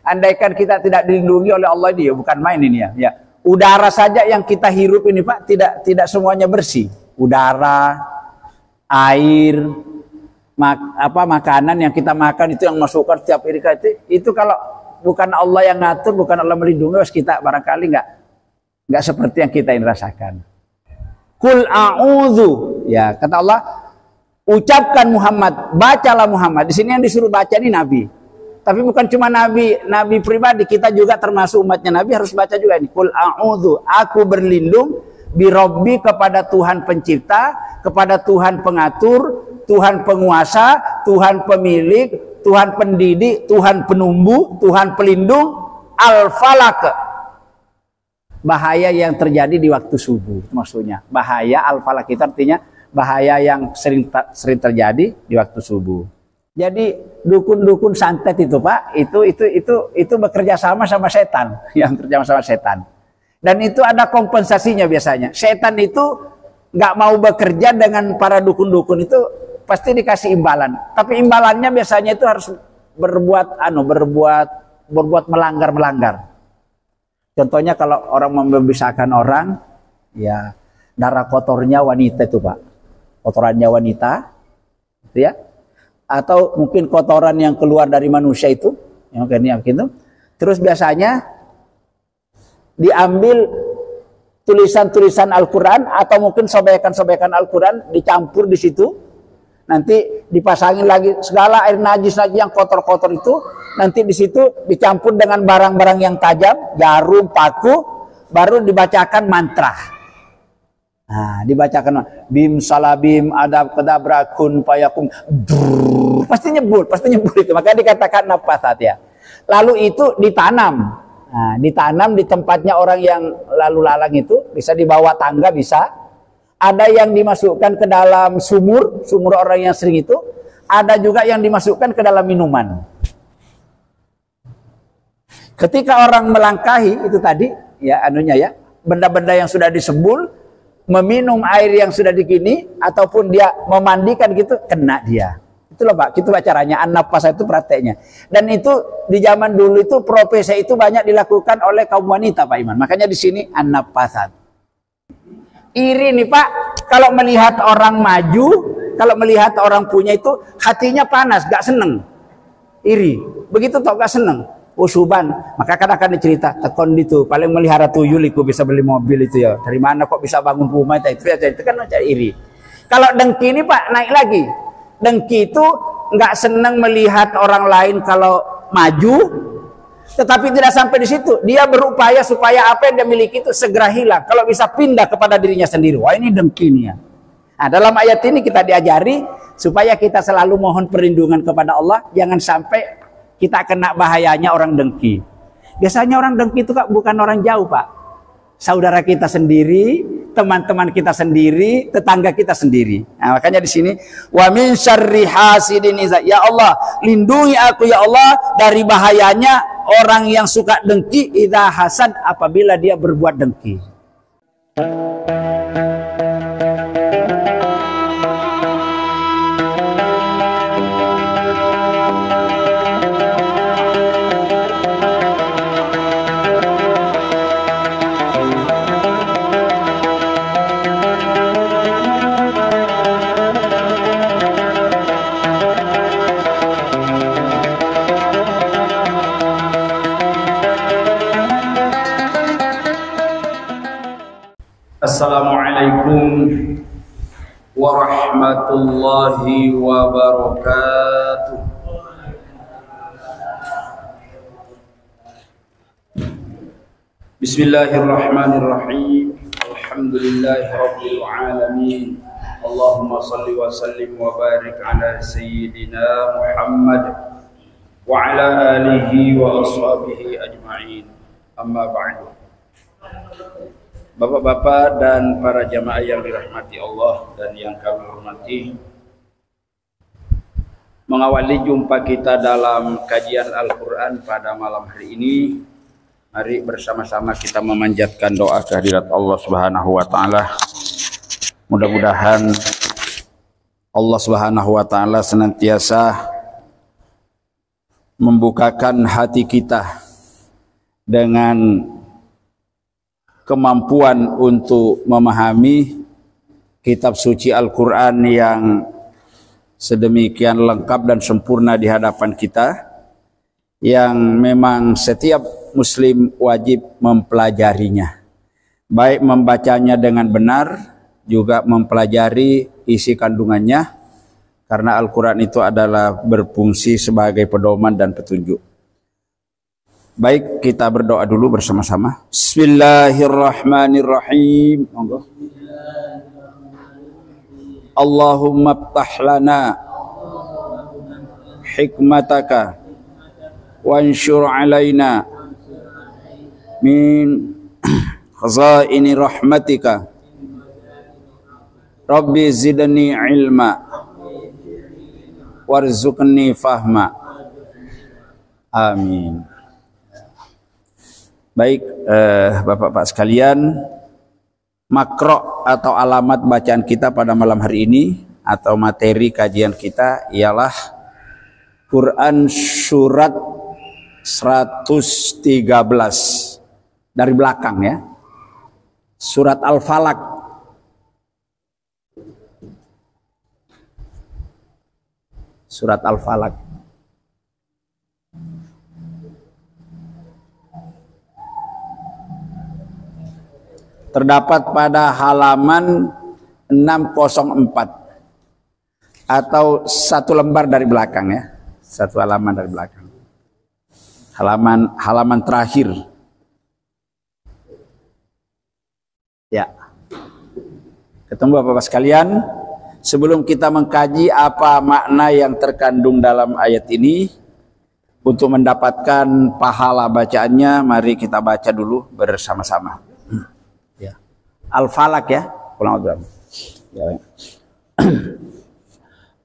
Andaikan kita tidak dilindungi oleh Allah ini, ya bukan main ini ya. Ya. Udara saja yang kita hirup ini Pak, tidak semuanya bersih. Udara, air, makanan yang kita makan itu yang masukkan setiap hari itu kalau bukan Allah yang ngatur, bukan Allah melindungi, kita barangkali nggak seperti yang kita ini rasakan. Kul a'udzu, ya kata Allah, ucapkan Muhammad, bacalah Muhammad. Di sini yang disuruh baca ini Nabi. Tapi bukan cuma Nabi pribadi, kita juga termasuk umatnya Nabi harus baca juga ini. Kul a'udzu, aku berlindung birobbi kepada Tuhan pencipta, kepada Tuhan pengatur, Tuhan penguasa, Tuhan pemilik, Tuhan pendidik, Tuhan penumbuh, Tuhan pelindung, al-falaq. Bahaya yang terjadi di waktu subuh, maksudnya. Bahaya al-falaq itu artinya bahaya yang sering terjadi di waktu subuh. Jadi dukun-dukun santet itu Pak, itu bekerja sama setan, yang kerja sama setan. Dan itu ada kompensasinya biasanya. Setan itu nggak mau bekerja dengan para dukun-dukun itu pasti dikasih imbalan. Tapi imbalannya biasanya itu harus berbuat melanggar. Contohnya kalau orang membebisahkan orang, ya darah kotornya wanita itu Pak, kotorannya wanita, gitu ya. Atau mungkin kotoran yang keluar dari manusia itu, yang begitu. Terus biasanya diambil tulisan-tulisan Al-Quran atau mungkin sobekan-sobekan Al-Quran dicampur di situ, nanti dipasangin lagi segala air najis yang kotor-kotor itu, nanti di situ dicampur dengan barang-barang yang tajam, jarum, paku, baru dibacakan mantra. Nah, dibacakan bim salabim adab kedabra kun payakun, pasti nyebut itu, makanya dikatakan nafasat ya. Lalu itu ditanam. Nah, ditanam di tempatnya orang yang lalu lalang itu, bisa dibawa tangga, bisa. Ada yang dimasukkan ke dalam sumur orang yang sering itu, ada juga yang dimasukkan ke dalam minuman. Ketika orang melangkahi itu tadi, ya benda-benda yang sudah disebul, meminum air yang sudah digini, ataupun dia memandikan gitu, kena dia. Itulah Pak, itu caranya. An-nafas itu prakteknya. Dan itu di zaman dulu itu profesi itu banyak dilakukan oleh kaum wanita Pak Iman. Makanya di sini an-nafasat. Iri nih Pak, kalau melihat orang maju, kalau melihat orang punya itu hatinya panas, gak seneng. Iri. Begitu toh gak seneng. Usuban, maka kadang-kadang dicerita tekon itu paling melihara tuyul itu bisa beli mobil itu ya, dari mana kok bisa bangun rumah itu kan macam iri. Kalau dengki ini Pak naik lagi, dengki itu nggak senang melihat orang lain kalau maju, tetapi tidak sampai di situ, dia berupaya supaya apa yang dia miliki itu segera hilang, kalau bisa pindah kepada dirinya sendiri. Wah ini dengki nih ya. Nah, dalam ayat ini kita diajari supaya kita selalu mohon perlindungan kepada Allah, jangan sampai kita kena bahayanya orang dengki. Biasanya orang dengki itu Kak bukan orang jauh Pak. Saudara kita sendiri, teman-teman kita sendiri, tetangga kita sendiri. Nah, makanya di sini wa min syarri hasidin iza. Ya Allah, lindungi aku ya Allah dari bahayanya orang yang suka dengki idza hasad, apabila dia berbuat dengki. Assalamualaikum warahmatullahi wabarakatuh. Bismillahirrahmanirrahim. Alhamdulillahi rabbil alamin. Allahumma salli wa sallim wa barik ala sayyidina Muhammad wa ala alihi wa ashabihi ajma'in. Amma ba'du. Bapak-bapak dan para jamaah yang dirahmati Allah dan yang kami hormati, mengawali jumpa kita dalam kajian Al-Quran pada malam hari ini, mari bersama-sama kita memanjatkan doa kehadirat Allah Subhanahu wa Ta'ala. Mudah-mudahan Allah Subhanahu wa Ta'ala senantiasa membukakan hati kita dengan kemampuan untuk memahami kitab suci Al-Quran yang sedemikian lengkap dan sempurna di hadapan kita, yang memang setiap muslim wajib mempelajarinya, baik membacanya dengan benar, juga mempelajari isi kandungannya, karena Al-Quran itu adalah berfungsi sebagai pedoman dan petunjuk. Baik, kita berdoa dulu bersama-sama. Bismillahirrahmanirrahim. Monggo. Allahumma ftah lana hikmataka wanshur alaina min khazaini rahmatika Rabbi zidni ilma warzuqni fahma. Amin. Baik, Bapak-Bapak sekalian, makro atau alamat bacaan kita pada malam hari ini atau materi kajian kita ialah Quran surat 113 dari belakang ya. Surat Al-Falaq. Surat Al-Falaq. Terdapat pada halaman 604 atau satu lembar dari belakang ya, satu halaman dari belakang, halaman terakhir ya. Ketemu Bapak-Bapak sekalian, sebelum kita mengkaji apa makna yang terkandung dalam ayat ini, untuk mendapatkan pahala bacaannya, mari kita baca dulu bersama-sama. Al-Falaq ya. Ya.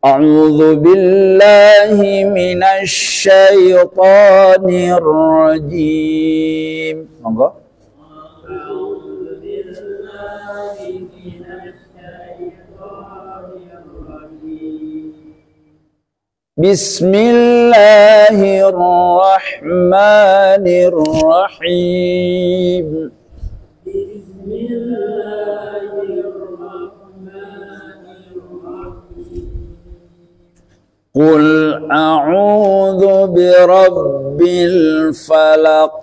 A'udzu billahi minasy syaithanir rajim. Monggo. Bismillahirrahmanirrahim. Qul a'udzu birabbil falaq.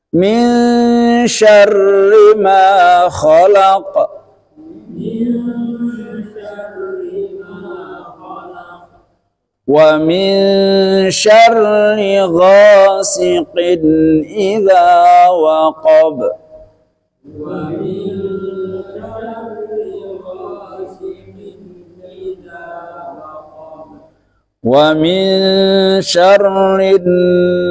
Min syarri ma khalaq. Wa min syarri ghasiqin idza waqab. Wa min syarri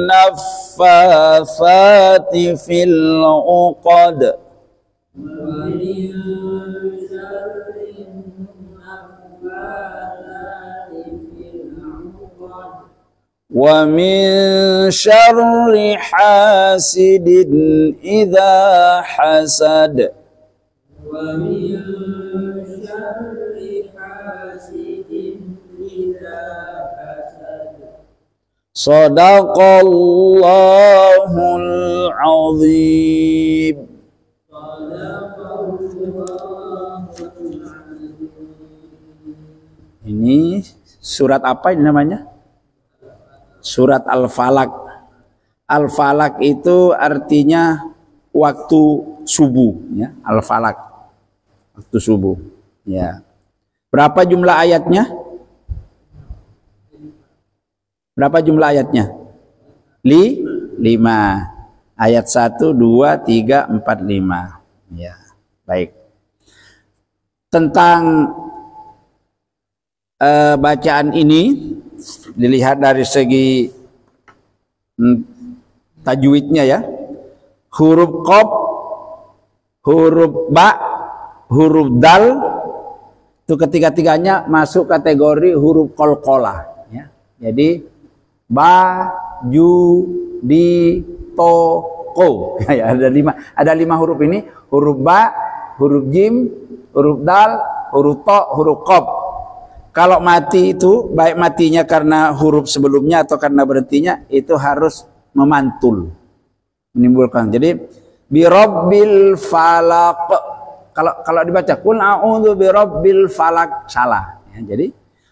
naffatsati fil 'uqad. Wa min syarri hasidin idza hasad. Wa min syarri hasidin idza hasad. Shadaqallahul azim. Ini surat apa ini namanya? Surat Al-Falaq. Al-Falaq itu artinya waktu subuh ya, Al-Falaq. Waktu subuh. Ya. Berapa jumlah ayatnya? Berapa jumlah ayatnya? 5. Ayat 1, 2, 3, 4, 5. Ya. Baik. Tentang bacaan ini dilihat dari segi tajwidnya ya. Huruf qaf, huruf ba, huruf dal itu ketiga-tiganya masuk kategori huruf qalqalah ya. Jadi ba, ju, di, to, ko. Ya, ada 5 huruf ini, huruf ba, huruf jim, huruf dal, huruf to, huruf qaf. Kalau mati itu baik matinya karena huruf sebelumnya atau karena berhentinya itu harus memantul, menimbulkan. Jadi birabbil falaq. Kalau dibaca qul a'udzu birabbil falaq salah. Ya, jadi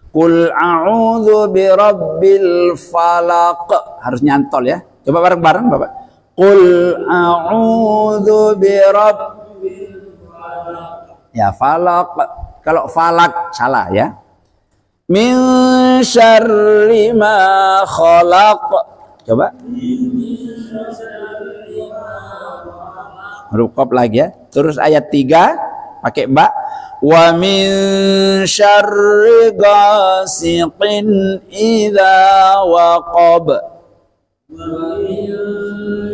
qul a'udzu birabbil falaq harus nyantol ya. Coba bareng-bareng Bapak. Qul a'udzu birabbil falaq. Ya, falaq. Kalau falak salah ya. Min syarri ma khalaq. Coba. Huruf qaf lagi ya. Terus ayat 3 pakai ba. Wa min syarri ghasiqin idza waqab. Wa min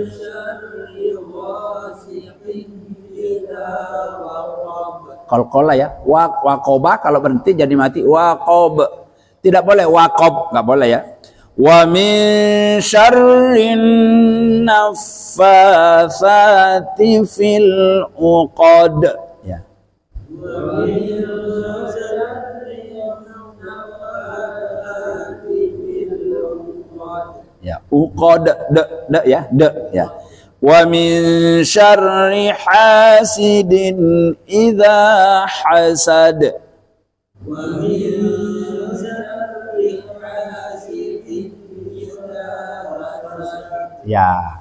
syarri ghasiqin idza waqab. Qalqalah ya. Waqaba kalau berhenti jadi mati. Waqab. Tidak boleh waqab, enggak boleh ya. Wa min syarrin naffatsati fil uqad. Ya. Wa min syarrin naffatsati fil uqad. Ya, uqad ya, ya. Wa min syarri hasidin idza hasad. Wa min ya,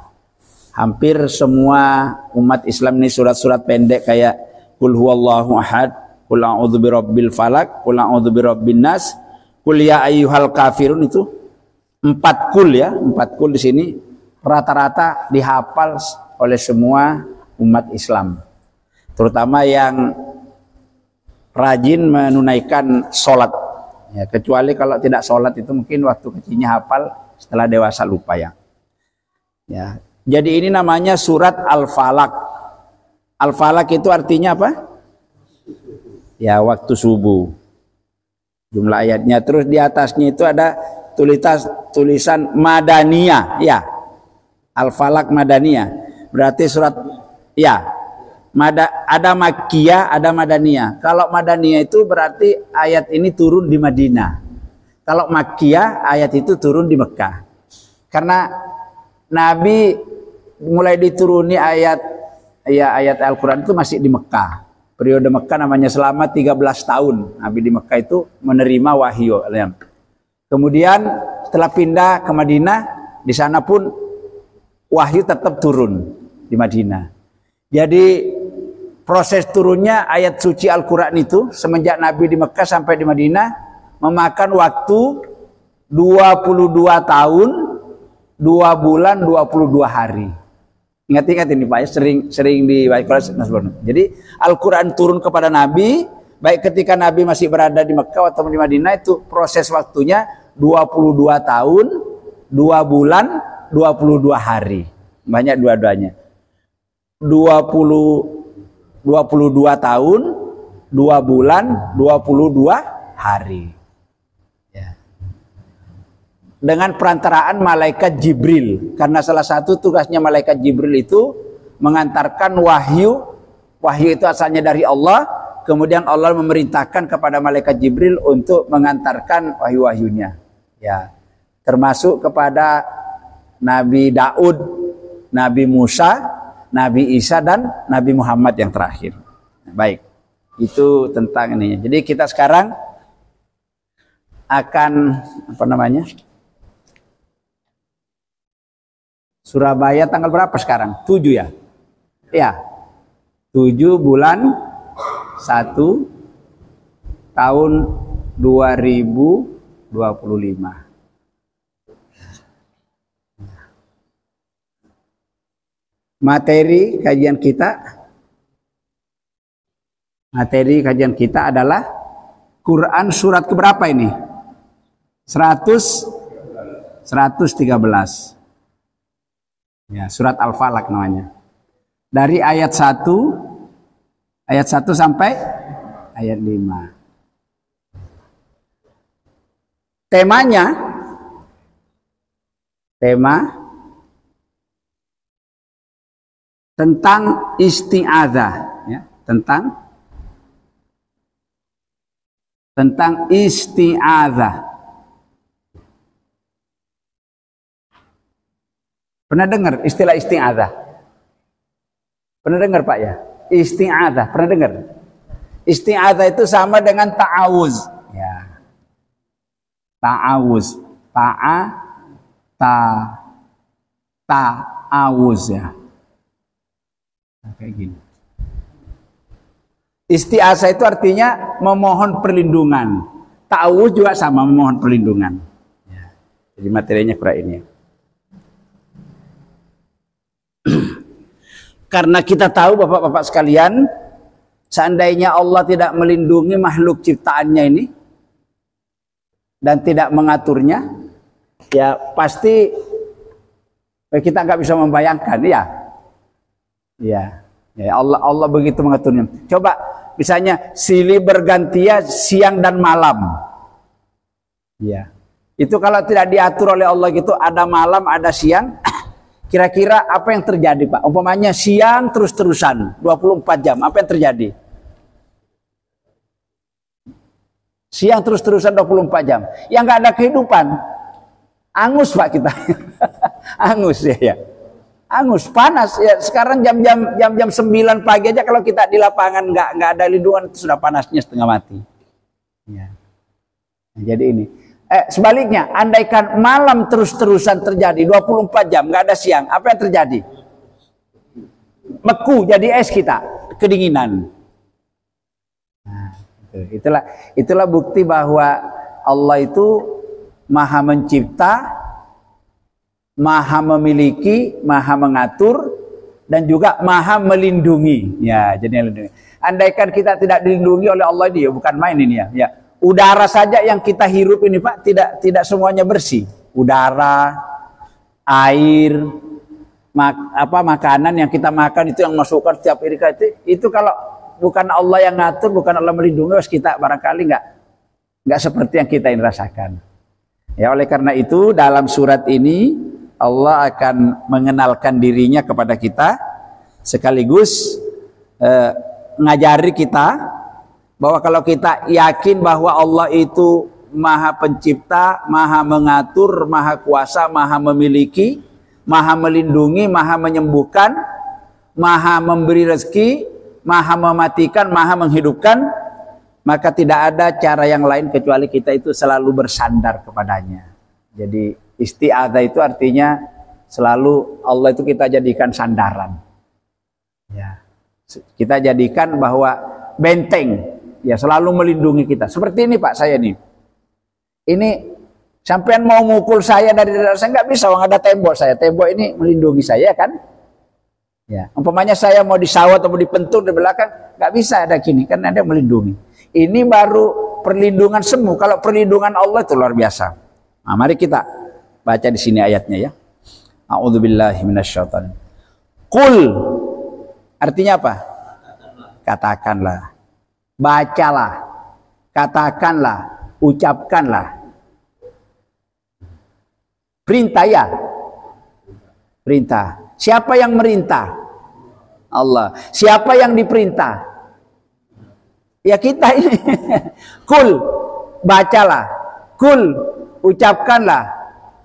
hampir semua umat Islam ini surat-surat pendek kayak Qul huwallahu ahad, Qul a'udzu birabbil falaq, Qul a'udzu birabbin nas, Qul ya ayyuhal kafirun itu 4 kul ya, 4 kul di sini rata-rata dihafal oleh semua umat Islam. Terutama yang rajin menunaikan sholat. Ya, kecuali kalau tidak sholat itu mungkin waktu kecilnya hafal, setelah dewasa lupa ya. Ya, jadi ini namanya surat Al-Falaq. Al-Falaq itu artinya apa? Ya, waktu subuh. Jumlah ayatnya. Terus di atasnya itu ada tulisan Madaniyah. Ya, Al-Falaq Madaniyah. Berarti surat ya. Ada Makkiyah, ada Madaniyah. Kalau Madaniyah itu berarti ayat ini turun di Madinah. Kalau Makkiyah ayat itu turun di Mekah. Karena Nabi mulai dituruni ayat Al-Quran itu masih di Mekah. Periode Mekah namanya selama 13 tahun. Nabi di Mekah itu menerima wahyu. Kemudian setelah pindah ke Madinah, di sana pun wahyu tetap turun di Madinah. Jadi proses turunnya ayat suci Al-Quran itu semenjak Nabi di Mekah sampai di Madinah memakan waktu 22 tahun 2 bulan 22 hari. Ingat-ingat ini Pak ya, sering dibaca. Jadi Al-Quran turun kepada Nabi baik ketika Nabi masih berada di Mekah atau di Madinah, itu proses waktunya 22 tahun 2 bulan 22 hari. Banyak dua-duanya. 22 tahun 2 bulan 22 hari. Dengan perantaraan malaikat Jibril, karena salah satu tugasnya malaikat Jibril itu mengantarkan wahyu. Wahyu itu asalnya dari Allah, kemudian Allah memerintahkan kepada malaikat Jibril untuk mengantarkan wahyu-wahyunya. Ya, termasuk kepada Nabi Daud, Nabi Musa, Nabi Isa dan Nabi Muhammad yang terakhir. Baik, itu tentang ini. Jadi kita sekarang akan Surabaya tanggal berapa sekarang? 7 ya? Ya. 7 bulan 1 tahun 2025. Materi kajian kita adalah Quran surat keberapa ini? 113. Ya, surat Al-Falaq namanya. Dari ayat 1 sampai ayat 5. Tema tentang isti'adzah ya, tentang tentang isti'adzah. Pernah dengar istilah isti'adzah? Pernah dengar Pak ya? Isti'adzah, pernah dengar? Isti'adzah itu sama dengan ta'awuz. Ya. Ta'awuz. Ta'awuz ya. Nah, kayak gini. Isti'adzah itu artinya memohon perlindungan. Ta'awuz juga sama, memohon perlindungan. Ya. Jadi materinya kurang ini. Karena kita tahu Bapak-bapak sekalian, seandainya Allah tidak melindungi makhluk ciptaannya ini dan tidak mengaturnya, ya pasti kita nggak bisa membayangkan, ya. Ya, Allah begitu mengaturnya. Coba misalnya silih bergantian siang dan malam. Ya. Itu kalau tidak diatur oleh Allah gitu, ada malam, ada siang. Kira-kira apa yang terjadi Pak? Umpamanya siang terus-terusan 24 jam, apa yang terjadi? Siang terus-terusan 24 jam. Yang nggak ada kehidupan. Angus Pak kita. Angus ya. Angus, panas ya. Sekarang jam 9 pagi aja kalau kita di lapangan nggak ada lindungan itu sudah panasnya setengah mati. Ya. Nah, jadi ini. Sebaliknya, andaikan malam terus-terusan terjadi 24 jam, nggak ada siang, apa yang terjadi? Beku, jadi es kita, kedinginan. Nah, itulah bukti bahwa Allah itu Maha Mencipta, Maha Memiliki, Maha Mengatur, dan juga Maha Melindungi. Ya, jadi melindungi. Andaikan kita tidak dilindungi oleh Allah ini, ya bukan main ini ya. Ya. Udara saja yang kita hirup ini Pak tidak semuanya bersih. Udara, air, makanan yang kita makan itu yang masukkan setiap hari itu kalau bukan Allah yang ngatur, bukan Allah melindungi, kita barangkali nggak seperti yang kita ini rasakan. Ya, oleh karena itu dalam surat ini Allah akan mengenalkan dirinya kepada kita sekaligus ngajari kita bahwa kalau kita yakin bahwa Allah itu Maha Pencipta, Maha Mengatur, Maha Kuasa, Maha Memiliki, Maha Melindungi, Maha Menyembuhkan, Maha Memberi rezeki, Maha Mematikan, Maha Menghidupkan, maka tidak ada cara yang lain kecuali kita itu selalu bersandar kepadanya. Jadi isti'adzah itu artinya selalu Allah itu kita jadikan sandaran. Ya. Kita jadikan bahwa benteng, ya selalu melindungi kita. Seperti ini Pak, saya nih. Ini sampean mau mukul saya dari daerah saya nggak bisa, ada tembok saya. Tembok ini melindungi saya kan? Ya, umpamanya saya mau disawat atau mau dipentul di belakang, nggak bisa ada gini, kan ada melindungi. Ini baru perlindungan semu. Kalau perlindungan Allah itu luar biasa. Nah, mari kita baca di sini ayatnya ya. A'udzubillahi minasyaitonir. Qul artinya apa? Katakanlah. Bacalah, katakanlah, ucapkanlah. Perintah ya? Perintah. Siapa yang merintah? Allah. Siapa yang diperintah? Ya kita ini. Kul, bacalah. Kul, ucapkanlah.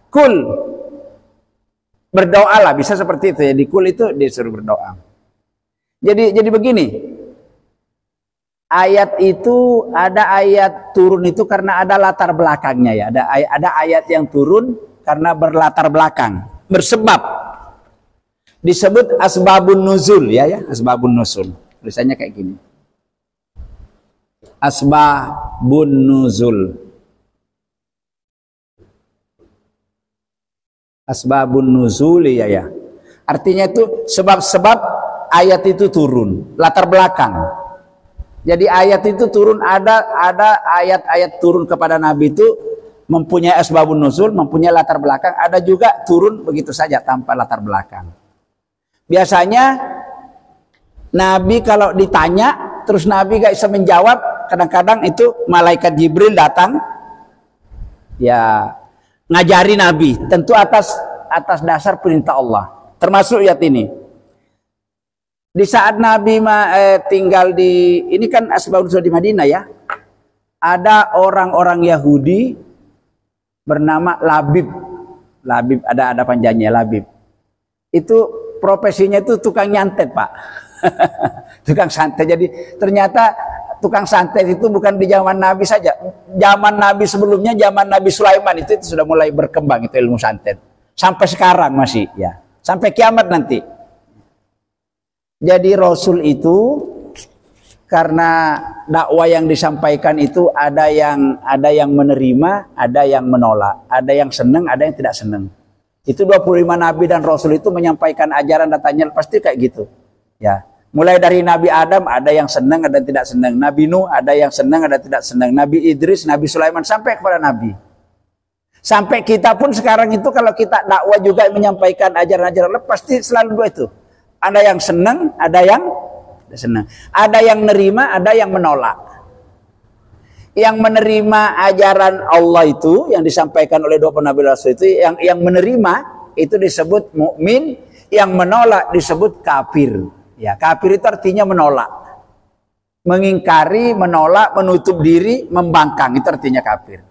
Kul, berdoalah. Bisa seperti itu ya. Di kul itu disuruh berdoa. Jadi begini. Ayat itu ada ayat turun itu karena ada latar belakangnya ya. Ada ayat yang turun karena berlatar belakang, bersebab. Disebut asbabun nuzul ya, asbabun nuzul. Tulisannya kayak gini. Asbabun nuzul. Asbabun nuzul ya. Artinya itu sebab-sebab ayat itu turun, latar belakang. Jadi ayat itu turun, ada ayat-ayat turun kepada Nabi itu mempunyai asbabun nuzul, mempunyai latar belakang. Ada juga turun begitu saja tanpa latar belakang. Biasanya Nabi kalau ditanya terus Nabi gak bisa menjawab, kadang-kadang itu malaikat Jibril datang ya ngajari Nabi, tentu atas dasar perintah Allah. Termasuk ayat ini. Di saat Nabi tinggal di, ini kan asbabun nuzul di Madinah ya. ada orang-orang Yahudi bernama Labib. Labib ada panjangnya Labib. Itu profesinya itu tukang nyantet, Pak. Tukang santet. Jadi ternyata tukang santet itu bukan di zaman Nabi saja. Zaman Nabi sebelumnya, zaman Nabi Sulaiman itu sudah mulai berkembang itu ilmu santet. Sampai sekarang masih ya. Sampai kiamat nanti. Jadi Rasul itu karena dakwah yang disampaikan itu ada yang menerima, ada yang menolak, ada yang senang, ada yang tidak senang. Itu 25 nabi dan rasul itu menyampaikan ajaran datanya pasti kayak gitu. Ya. Mulai dari Nabi Adam ada yang senang, ada yang tidak senang. Nabi Nuh ada yang senang, ada yang tidak senang. Nabi Idris, Nabi Sulaiman sampai kepada nabi. Sampai kita pun sekarang itu kalau kita dakwah juga menyampaikan ajaran-ajaran pasti selalu dua itu. Ada yang senang, ada yang tidak senang. Ada yang menerima, ada yang menolak. Yang menerima ajaran Allah itu yang disampaikan oleh 20 nabi rasul itu yang menerima itu disebut mukmin, yang menolak disebut kafir. Ya, kafir itu artinya menolak. Mengingkari, menolak, menutup diri, membangkang itu artinya kafir.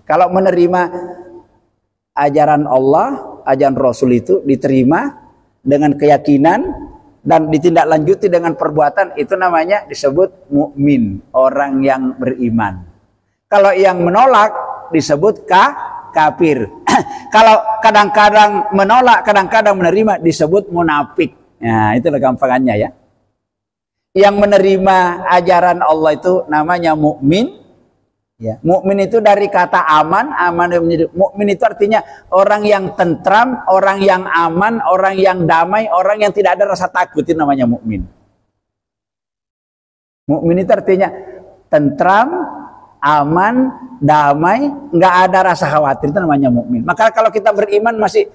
Kalau menerima ajaran Allah, ajaran Rasul itu diterima dengan keyakinan dan ditindaklanjuti dengan perbuatan, itu namanya disebut mukmin, orang yang beriman. Kalau yang menolak disebut kafir. Kalau kadang-kadang menolak, kadang-kadang menerima disebut munafik. Nah, itulah gampangannya ya. Yang menerima ajaran Allah itu namanya mukmin. Ya, mukmin itu dari kata aman, mukmin itu artinya orang yang tentram, orang yang aman, orang yang damai, orang yang tidak ada rasa takut, itu namanya mukmin. Mukmin itu artinya tentram, aman, damai, nggak ada rasa khawatir, itu namanya mukmin. Maka kalau kita beriman masih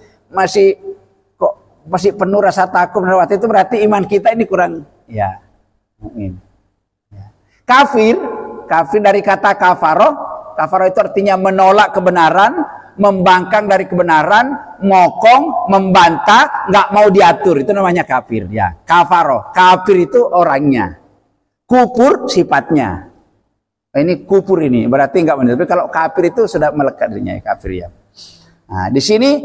penuh rasa takut, khawatir, itu berarti iman kita ini kurang. Ya, mukmin. Ya. Kafir dari kata kafaroh. Kafaroh itu artinya menolak kebenaran, membangkang dari kebenaran, ngokong, membantah, nggak mau diatur. Itu namanya kafir. Ya, kafaroh. Kafir itu orangnya. Kufur sifatnya. Ini kufur ini berarti nggak benar. Tapi kalau kafir itu sudah melekat dirinya, kafir ya. Nah, di sini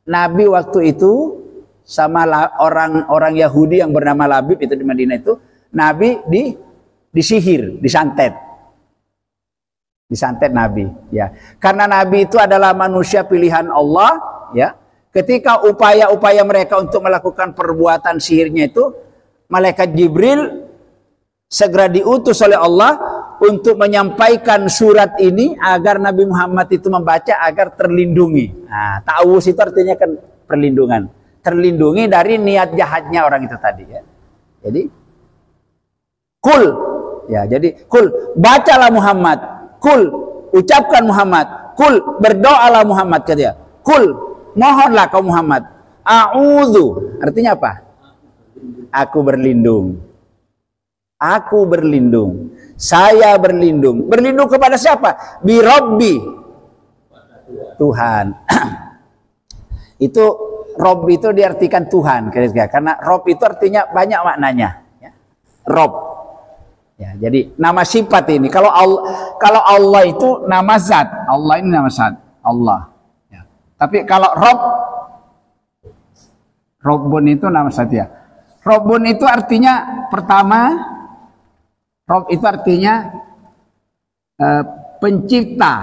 Nabi waktu itu sama orang Yahudi yang bernama Labib itu di Madinah itu, Nabi disihir, disantet Nabi, ya. Karena Nabi itu adalah manusia pilihan Allah, ya. Ketika upaya-upaya mereka untuk melakukan perbuatan sihirnya itu, malaikat Jibril segera diutus oleh Allah untuk menyampaikan surat ini agar Nabi Muhammad itu membaca agar terlindungi. Nah, ta'awuz itu artinya kan perlindungan, terlindungi dari niat jahatnya orang itu tadi, ya. Jadi kul. Ya, jadi kul, bacalah Muhammad, kul, ucapkan Muhammad, kul, berdoalah Muhammad, kata dia. Kul, mohonlah kau Muhammad. A'udzu, artinya apa? Aku berlindung. Aku berlindung. Saya berlindung. Berlindung kepada siapa? Bi Rabbi, Tuhan. Itu Rob itu diartikan Tuhan, karena Rob itu artinya banyak maknanya. Ya. Rob. Ya, jadi nama sifat ini. Kalau Allah itu nama zat, Allah ini nama zat, Allah. Ya. Tapi kalau Robbun itu nama zat ya. Robbun itu artinya pertama, Rob itu artinya pencipta.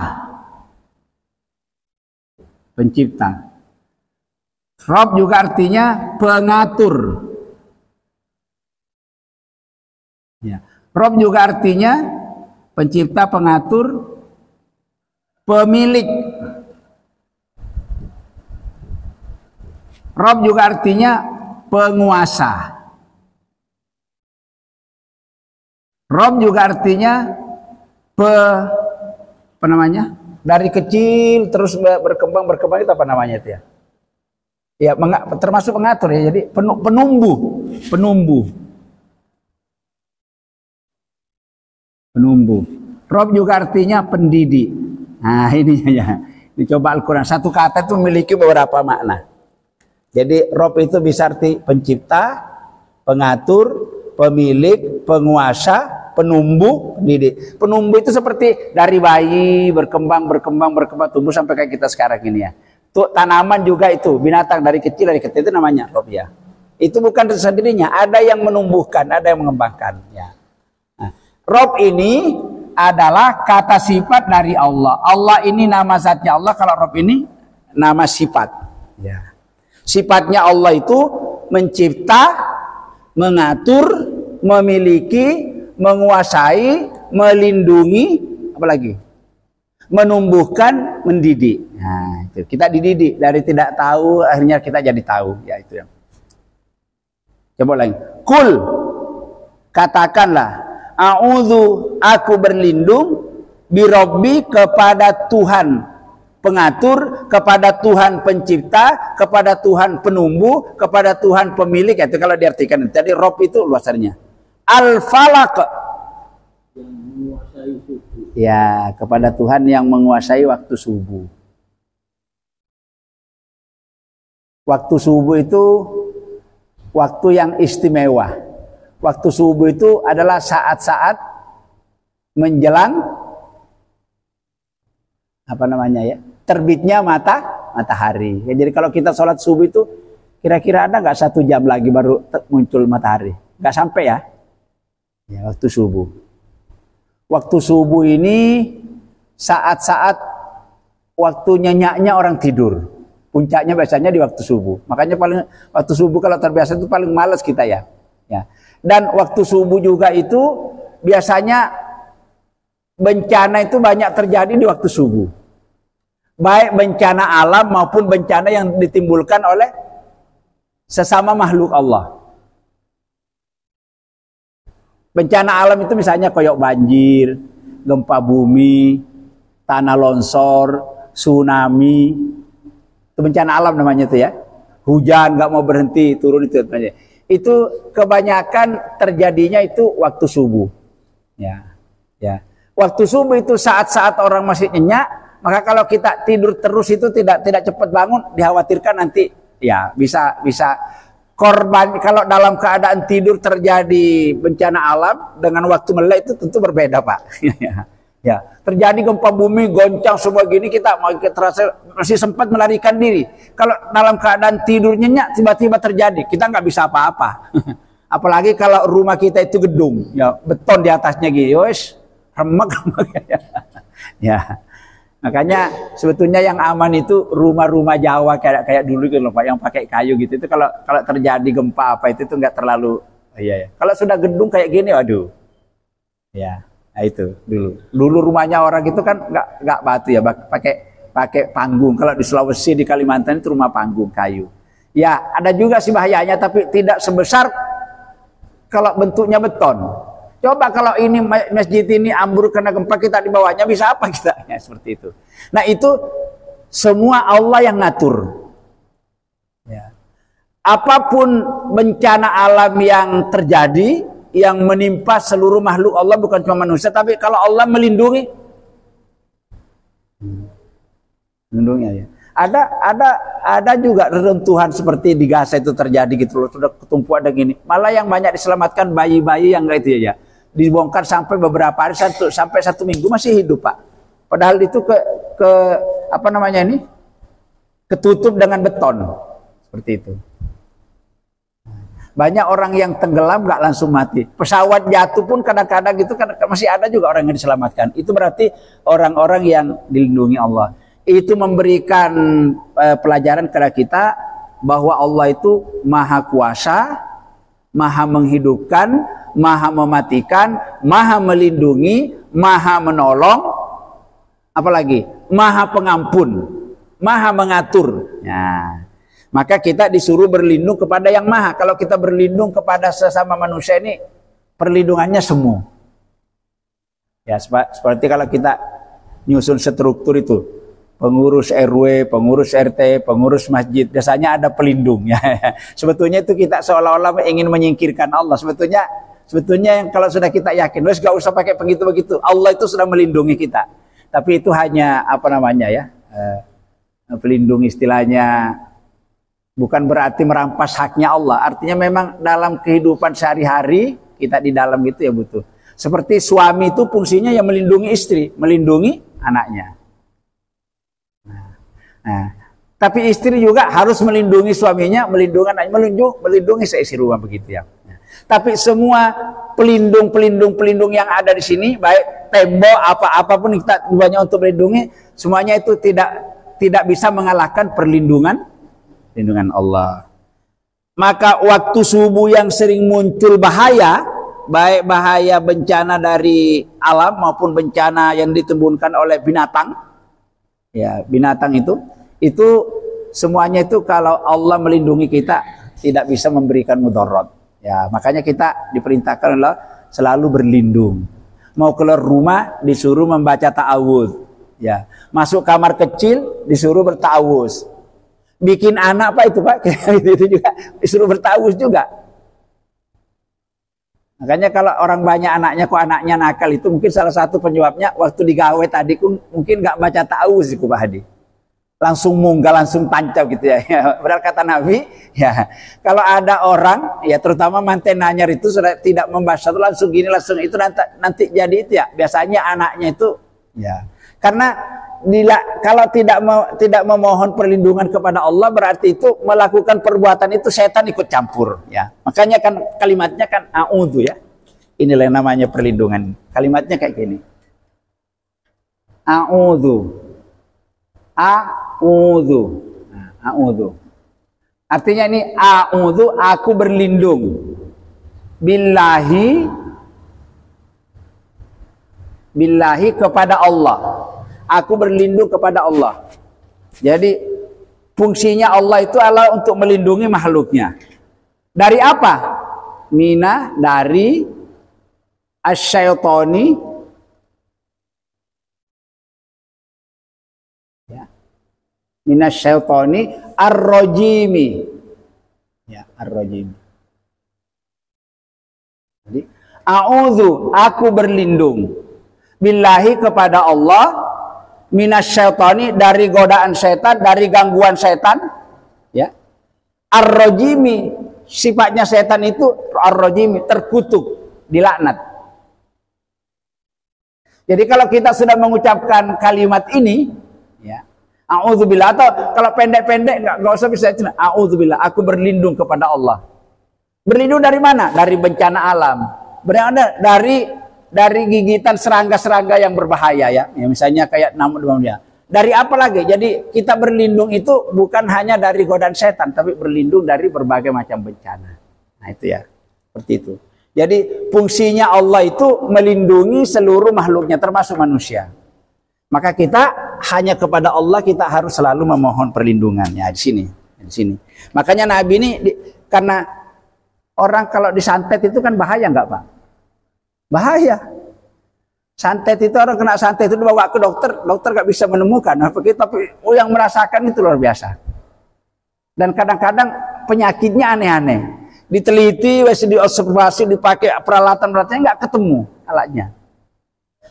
Rob juga artinya pengatur. Ya. Rob juga artinya pencipta, pengatur, pemilik. Rob juga artinya penguasa. Rob juga artinya dari kecil terus berkembang itu apa namanya itu ya? Ya, termasuk pengatur ya. Jadi penumbuh. Rob juga artinya pendidik. Nah, ini ya. Dicoba Al-Quran. Satu kata itu memiliki beberapa makna. Jadi Rob itu bisa arti pencipta, pengatur, pemilik, penguasa, penumbuh, pendidik. Penumbuh itu seperti dari bayi berkembang tumbuh sampai kayak kita sekarang ini ya. Tuh tanaman juga itu, binatang dari kecil itu namanya Rob ya. Itu bukan sendirinya, ada yang menumbuhkan, ada yang mengembangkan ya. Nah, Rob ini adalah kata sifat dari Allah. Allah ini nama zatnya Allah, kalau Rob ini nama sifat ya. Sifatnya Allah itu mencipta, mengatur, memiliki, menguasai, melindungi, apalagi menumbuhkan, mendidik. Nah, itu kita dididik dari tidak tahu akhirnya kita jadi tahu, ya itu ya. Coba lagi. Kul, katakanlah, a'udzu, aku berlindung, birobbi, kepada Tuhan pengatur, kepada Tuhan pencipta, kepada Tuhan penumbuh, kepada Tuhan pemilik. Itu kalau diartikan. Jadi Rob itu luasannya Al-Falaq, ya, kepada Tuhan yang menguasai waktu subuh. Waktu subuh itu waktu yang istimewa. Waktu subuh itu adalah saat-saat menjelang apa namanya ya, terbitnya matahari. Ya, jadi kalau kita sholat subuh itu kira-kira ada nggak 1 jam lagi baru muncul matahari? Nggak sampai ya. Ya, waktu subuh. Waktu subuh ini saat-saat waktu nyenyaknya orang tidur. Puncaknya biasanya di waktu subuh. Makanya paling waktu subuh kalau terbiasa itu paling malas kita ya. Ya. Dan waktu subuh juga itu biasanya bencana itu banyak terjadi di waktu subuh. Baik bencana alam maupun bencana yang ditimbulkan oleh sesama makhluk Allah. Bencana alam itu misalnya koyok banjir, gempa bumi, tanah longsor, tsunami. Itu bencana alam namanya itu ya. Hujan nggak mau berhenti, turun itu namanya. Itu kebanyakan terjadinya itu waktu subuh. Ya. Ya. Waktu subuh itu saat-saat orang masih nyenyak, maka kalau kita tidur terus itu tidak cepat bangun, dikhawatirkan nanti ya bisa korban. Kalau dalam keadaan tidur terjadi bencana alam dengan waktu melek itu tentu berbeda, Pak. Ya, terjadi gempa bumi, goncang semua gini, kita terasa masih sempat melarikan diri. Kalau dalam keadaan tidur nyenyak tiba-tiba terjadi, kita nggak bisa apa-apa. Apalagi kalau rumah kita itu gedung, ya beton di atasnya gitu, wes remek. Ya. Makanya sebetulnya yang aman itu rumah-rumah Jawa kayak dulu gitu loh Pak, yang pakai kayu gitu. Itu kalau terjadi gempa apa itu nggak terlalu, iya ya. Kalau sudah gedung kayak gini, waduh. Ya. Nah itu dulu rumahnya orang itu kan nggak batu ya, pakai panggung. Kalau di Sulawesi, di Kalimantan itu rumah panggung kayu. Ya ada juga sih bahayanya, tapi tidak sebesar kalau bentuknya beton. Coba kalau ini masjid ini ambruk karena gempa, kita di bawahnya bisa apa kita? Ya, seperti itu. Nah itu semua Allah yang ngatur. Ya. Apapun bencana alam yang terjadi, yang menimpa seluruh makhluk Allah, bukan cuma manusia, tapi kalau Allah melindungi, ya. Ada juga reruntuhan seperti di Gaza itu terjadi gitu loh, sudah ketumpuan ada gini. Malah yang banyak diselamatkan bayi-bayi yang kayak itu ya, dibongkar sampai beberapa hari, sampai 1 minggu masih hidup Pak. Padahal itu ke apa namanya ini, ketutup dengan beton seperti itu. Banyak orang yang tenggelam nggak langsung mati. Pesawat jatuh pun kadang-kadang gitu kan masih ada juga orang yang diselamatkan. Itu berarti orang-orang yang dilindungi Allah. Itu memberikan pelajaran kepada kita bahwa Allah itu maha kuasa, maha menghidupkan, maha mematikan, maha melindungi, maha menolong, apalagi maha pengampun, maha mengatur. Nah, maka kita disuruh berlindung kepada yang maha. Kalau kita berlindung kepada sesama manusia ini, perlindungannya semu. Ya, seperti kalau kita nyusun struktur itu, pengurus RW, pengurus RT, pengurus masjid, biasanya ada pelindung. Ya. Sebetulnya itu kita seolah-olah ingin menyingkirkan Allah. Sebetulnya yang kalau sudah kita yakin, wes gak usah pakai begitu-begitu. Allah itu sudah melindungi kita. Tapi itu hanya apa namanya ya, pelindung istilahnya. Bukan berarti merampas haknya Allah. Artinya memang dalam kehidupan sehari-hari kita di dalam gitu ya butuh. Seperti suami itu fungsinya yang melindungi istri, melindungi anaknya. Nah, tapi istri juga harus melindungi suaminya, melindungi anaknya, melindungi seisi rumah begitu ya. Tapi semua pelindung yang ada di sini, baik tembok apapun kita tujuannya untuk melindungi, semuanya itu tidak bisa mengalahkan perlindungan Allah. Maka waktu subuh yang sering muncul bahaya, baik bahaya bencana dari alam maupun bencana yang ditimbulkan oleh binatang, ya binatang itu semuanya itu kalau Allah melindungi kita tidak bisa memberikan mudarat. Ya makanya kita diperintahkan Allah selalu berlindung. Mau keluar rumah disuruh membaca ta'awudz, ya masuk kamar kecil disuruh berta'awudz. Bikin anak Pak itu Pak, itu juga disuruh bertawuz juga. Makanya kalau orang banyak anaknya, kok anaknya nakal itu mungkin salah satu penyebabnya waktu digawe tadi mungkin nggak baca ta'awuz itu Pak Hadi. Langsung munggah, langsung tancap gitu ya. Benar kata Nabi, ya kalau ada orang, ya terutama manten anyar itu sudah tidak membaca langsung gini langsung itu nanti jadi itu ya. Biasanya anaknya itu, ya karena kalau tidak memohon perlindungan kepada Allah berarti itu melakukan perbuatan itu setan ikut campur ya. Makanya kan kalimatnya kan a'udzu ya. Inilah yang namanya perlindungan. Kalimatnya kayak gini. A'udzu. A'udzu. Nah, a'udzu. Artinya ini a'udzu, aku berlindung. Billahi kepada Allah. Aku berlindung kepada Allah. Jadi fungsinya Allah itu adalah untuk melindungi makhluknya. Dari apa? Dari asyaitoni, ya. Minasyaitoni ar-rajimi. Ya, ar-rajimi. Jadi a'udzu, aku berlindung. Billahi kepada Allah, minasyaitani dari godaan setan, dari gangguan setan, ya. Ar-rajimi, sifatnya setan itu ar-rajimi, terkutuk, dilaknat. Jadi kalau kita sudah mengucapkan kalimat ini, ya, a'udzubillah, atau kalau pendek-pendek enggak usah bisa itu, a'udzubillah, aku berlindung kepada Allah. Berlindung dari mana? Dari bencana alam. Berada dari gigitan serangga-serangga yang berbahaya ya. Misalnya kayak namanya. Dari apa lagi? Jadi kita berlindung itu bukan hanya dari godaan setan, tapi berlindung dari berbagai macam bencana. Nah itu ya, seperti itu. Jadi fungsinya Allah itu melindungi seluruh makhluknya termasuk manusia. Maka kita hanya kepada Allah kita harus selalu memohon perlindungan ya di sini. Makanya Nabi ini karena orang kalau disantet itu kan bahaya enggak Pak? Bahaya. Santet itu orang kena santet itu dibawa ke dokter gak bisa menemukan apa kita, tapi yang merasakan itu luar biasa. Dan kadang-kadang penyakitnya aneh-aneh. Diteliti, diobservasi, dipakai peralatan-peralatannya nggak ketemu alatnya.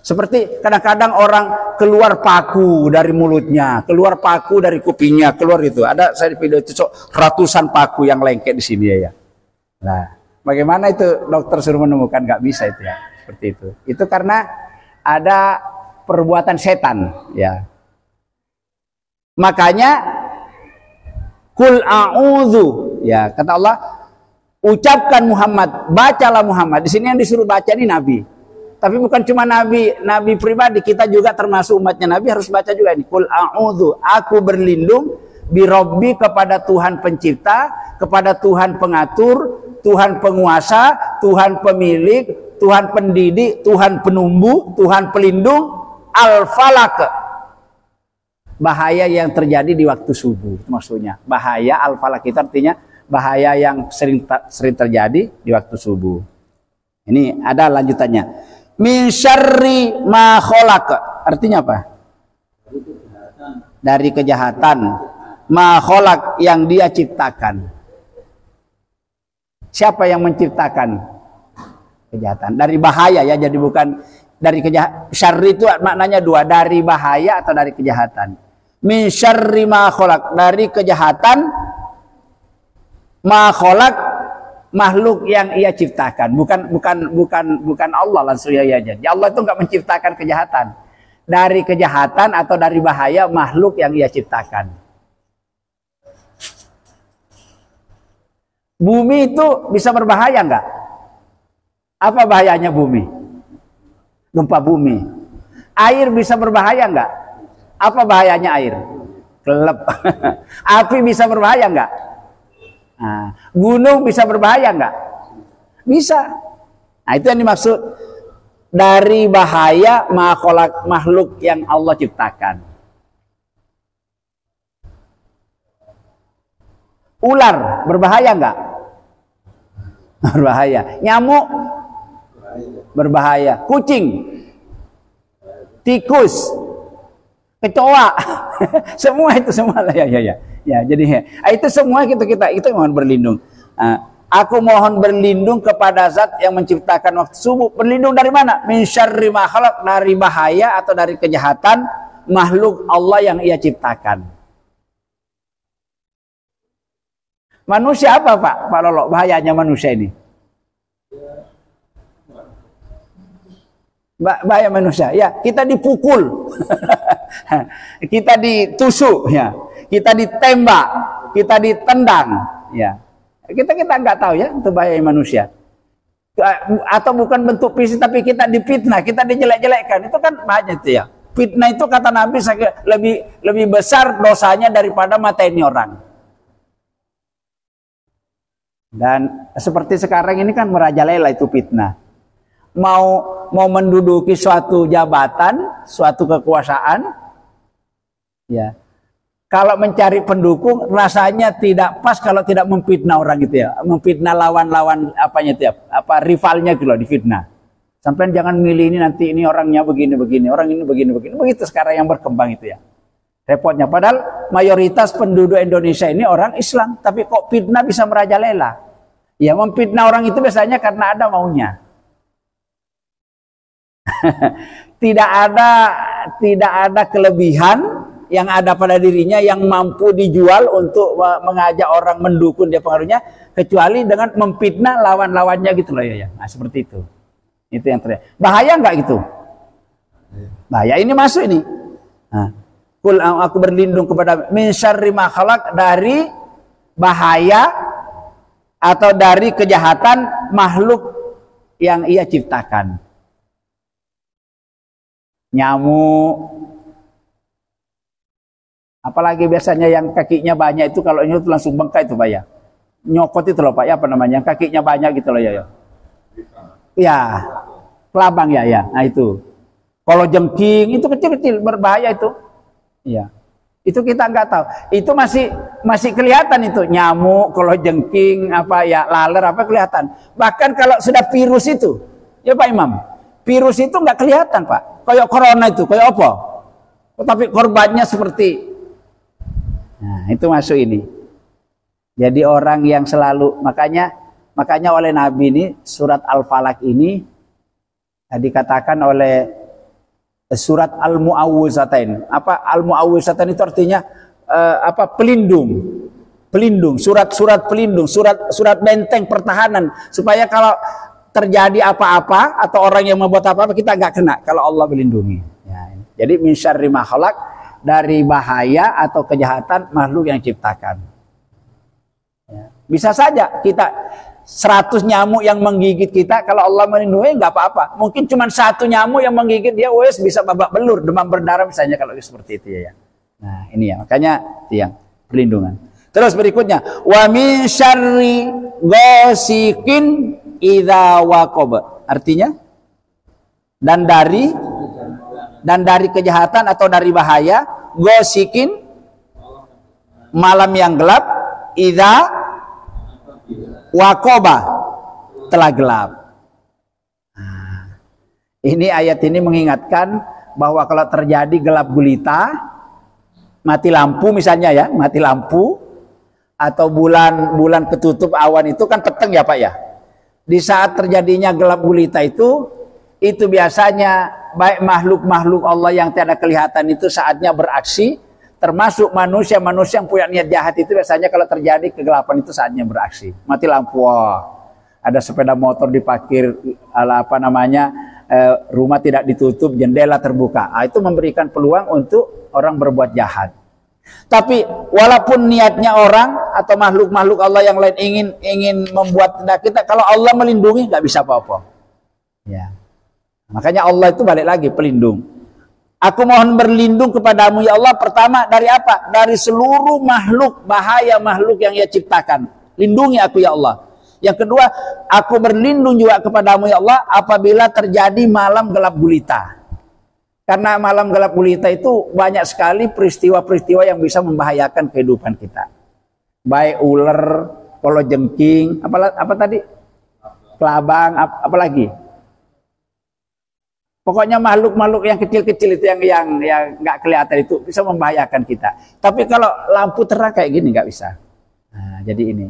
Seperti kadang-kadang orang keluar paku dari mulutnya, keluar paku dari kupingnya, keluar itu. Ada saya di video itu ratusan paku yang lengket di sini ya. Nah, bagaimana itu dokter suruh menemukan? Nggak bisa itu ya. Seperti itu. Itu karena ada perbuatan setan ya. Makanya kul a'udzu ya, kata Allah, ucapkan Muhammad, bacalah Muhammad. Di sini yang disuruh baca ini Nabi. Tapi bukan cuma Nabi pribadi, kita juga termasuk umatnya Nabi harus baca juga ini. Kul a'udzu, aku berlindung birabbi kepada Tuhan pencipta, kepada Tuhan pengatur, Tuhan penguasa, Tuhan pemilik, Tuhan pendidik, Tuhan penumbuh, Tuhan pelindung, al-falak. Bahaya yang terjadi di waktu subuh maksudnya. Bahaya al-falak itu artinya bahaya yang sering terjadi di waktu subuh. Ini ada lanjutannya. Min syarri ma khalaq. Artinya apa? Dari kejahatan. Ma khalaq yang dia ciptakan. Siapa yang menciptakan kejahatan? Dari bahaya ya, jadi bukan dari kejahatan. Syarri itu maknanya dua, dari bahaya atau dari kejahatan. Min syarri ma khalaq, dari kejahatan ma khalaq makhluk yang ia ciptakan, bukan Allah langsung ya. Jadi Allah itu nggak menciptakan kejahatan. Dari kejahatan atau dari bahaya makhluk yang ia ciptakan. Bumi itu bisa berbahaya nggak? Apa bahayanya bumi? Gempa bumi. Air bisa berbahaya nggak? Apa bahayanya air? Kelep. Api bisa berbahaya nggak? Nah, gunung bisa berbahaya nggak? Bisa. Nah, itu yang dimaksud dari bahaya makhluk yang Allah ciptakan. Ular berbahaya nggak? Berbahaya. Nyamuk berbahaya. Kucing, tikus, kecoa, semua itu semua lah ya. Jadi itu semua kita mohon berlindung. Aku mohon berlindung kepada Zat yang menciptakan waktu subuh. Berlindung dari mana? Min syarri ma khalaq, dari bahaya atau dari kejahatan makhluk Allah yang ia ciptakan. Manusia apa Pak Lolo? Bahayanya manusia ini. Bahaya manusia. Ya, kita dipukul. Kita ditusuk ya. Kita ditembak, kita ditendang ya. Kita nggak tahu ya itu bahaya manusia. Atau bukan bentuk fisik tapi kita difitnah, kita dijelek-jelekkan. Itu kan bahaya itu ya. Fitnah itu kata Nabi lebih besar dosanya daripada mateni orang. Dan seperti sekarang ini kan merajalela itu fitnah. Mau menduduki suatu jabatan, suatu kekuasaan, ya. Kalau mencari pendukung rasanya tidak pas kalau tidak memfitnah orang gitu ya, memfitnah lawan-lawan apanya itu ya, apa rivalnya gitu loh, difitnah. Sampai jangan milih ini nanti ini orangnya begini, orang ini begini. Begitu sekarang yang berkembang itu ya. Repotnya padahal mayoritas penduduk Indonesia ini orang Islam, tapi kok fitnah bisa merajalela? Ya memfitnah orang itu biasanya karena ada maunya. Tidak ada kelebihan yang ada pada dirinya yang mampu dijual untuk mengajak orang mendukung dia pengaruhnya, kecuali dengan memfitnah lawan-lawannya gitu loh ya. Nah seperti itu. Itu yang terjadi. Bahaya nggak gitu? Bahaya ini masuk ini. Nah, aku berlindung kepada min syarri ma khalaq, dari bahaya atau dari kejahatan makhluk yang ia ciptakan. Nyamuk, apalagi biasanya yang kakinya banyak itu kalau nyut langsung bengkak itu Pak ya. Nyokot itu loh Pak ya, apa namanya, yang kakinya banyak gitu loh ya. Ya, kelabang ya. Nah itu. Kalau jengking itu kecil-kecil berbahaya itu. Iya. Itu kita nggak tahu. Itu masih kelihatan itu nyamuk, kalau jengking apa ya, laler apa kelihatan. Bahkan kalau sudah virus itu, ya Pak Imam, virus itu nggak kelihatan Pak. Kayak corona itu, kayak apa? Tapi korbannya seperti. Nah, itu masuk ini. Jadi orang yang selalu, makanya oleh Nabi ini surat Al-Falaq ini dikatakan oleh surat Al-Mu'awwizatain. Apa Al-Mu'awwizatain itu artinya pelindung, surat pelindung, surat benteng pertahanan, supaya kalau terjadi apa-apa atau orang yang membuat apa-apa kita nggak kena kalau Allah melindungi. Ya, jadi min syarri ma khalaq, dari bahaya atau kejahatan makhluk yang ciptakan. Ya. Bisa saja kita 100 nyamuk yang menggigit kita, kalau Allah melindungi nggak apa-apa. Mungkin cuma 1 nyamuk yang menggigit dia, wes bisa babak belur, demam berdarah misalnya kalau seperti itu ya. Nah ini ya, makanya yang perlindungan. Terus berikutnya, wa min syarri ghasiqin idza waqab. Artinya dan dari kejahatan atau dari bahaya, ghasiqin malam yang gelap, idza waqaba telah gelap. Nah, ini ayat ini mengingatkan bahwa kalau terjadi gelap gulita, mati lampu misalnya ya, mati lampu atau bulan ketutup awan itu kan peteng ya Pak ya. Di saat terjadinya gelap gulita itu biasanya baik makhluk-makhluk Allah yang tiada kelihatan itu saatnya beraksi, termasuk manusia yang punya niat jahat itu biasanya kalau terjadi kegelapan itu saatnya beraksi. Mati lampu, wah, ada sepeda motor diparkir, rumah tidak ditutup, jendela terbuka. Itu memberikan peluang untuk orang berbuat jahat. Tapi walaupun niatnya orang atau makhluk-makhluk Allah yang lain ingin membuat kita, kalau Allah melindungi nggak bisa apa-apa. Ya. Makanya Allah itu balik lagi pelindung. Aku mohon berlindung kepadamu ya Allah, pertama dari apa? Dari seluruh makhluk, bahaya makhluk yang ia ciptakan. Lindungi aku ya Allah. Yang kedua, aku berlindung juga kepadamu ya Allah apabila terjadi malam gelap gulita. Karena malam gelap gulita itu banyak sekali peristiwa-peristiwa yang bisa membahayakan kehidupan kita. Baik ular, kalajengking, apa tadi? Kelabang, apa lagi? Pokoknya makhluk-makhluk yang kecil-kecil itu yang nggak kelihatan itu bisa membahayakan kita. Tapi kalau lampu terang kayak gini nggak bisa. Nah, jadi ini.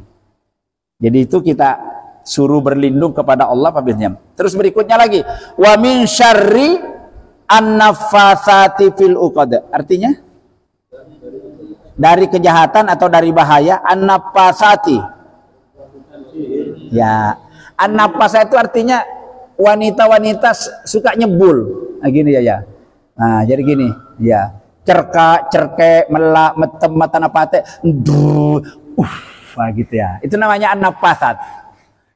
Jadi itu kita suruh berlindung kepada Allah apabila. Terus berikutnya lagi, wa min syarri an-naffatsati fil uqad. Artinya dari kejahatan atau dari bahaya an-naffatsati. Ya, an-naffatsah itu artinya wanita-wanita suka nyebul. Nah, gini ya. Nah, jadi gini, ya. Cerke, melak, metem, mata napate, gitu ya. Itu namanya an-naffatsat.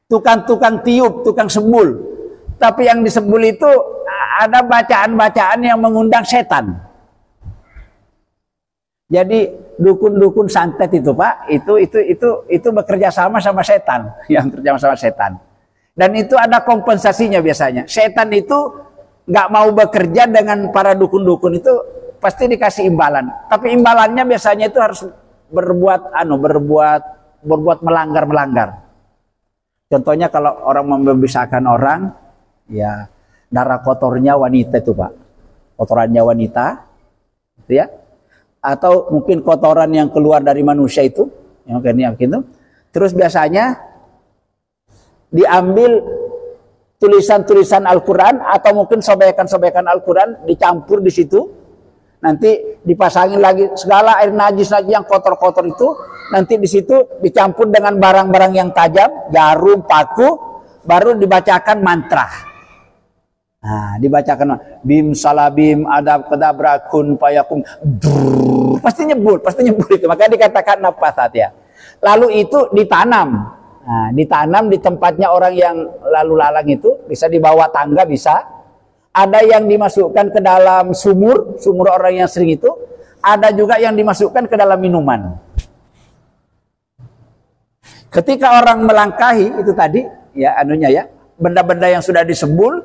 Tukang-tukang tiup, tukang sebul. Tapi yang disebul itu ada bacaan-bacaan yang mengundang setan. Jadi dukun-dukun santet itu, Pak, itu bekerja sama setan, yang kerja sama setan. Dan itu ada kompensasinya biasanya. Setan itu nggak mau bekerja dengan para dukun-dukun itu pasti dikasih imbalan. Tapi imbalannya biasanya itu harus berbuat melanggar. Contohnya kalau orang membebiskan orang, ya darah kotornya wanita itu, Pak. Kotorannya wanita, gitu ya. Atau mungkin kotoran yang keluar dari manusia itu, yang itu. Terus biasanya diambil tulisan-tulisan Al-Quran atau mungkin sobekan-sobekan Al-Quran dicampur di situ, nanti dipasangin lagi segala air najis lagi yang kotor-kotor itu, nanti di situ dicampur dengan barang-barang yang tajam, jarum, paku, baru dibacakan mantra. Nah, dibacakan bim salabim adab kedabra kun payakum, pasti nyebut itu, maka dikatakan nafasat ya. Lalu itu ditanam. Nah, ditanam di tempatnya orang yang lalu lalang itu, bisa dibawa tangga, bisa. Ada yang dimasukkan ke dalam sumur orang yang sering itu. Ada juga yang dimasukkan ke dalam minuman. Ketika orang melangkahi itu tadi, ya benda-benda yang sudah disebul,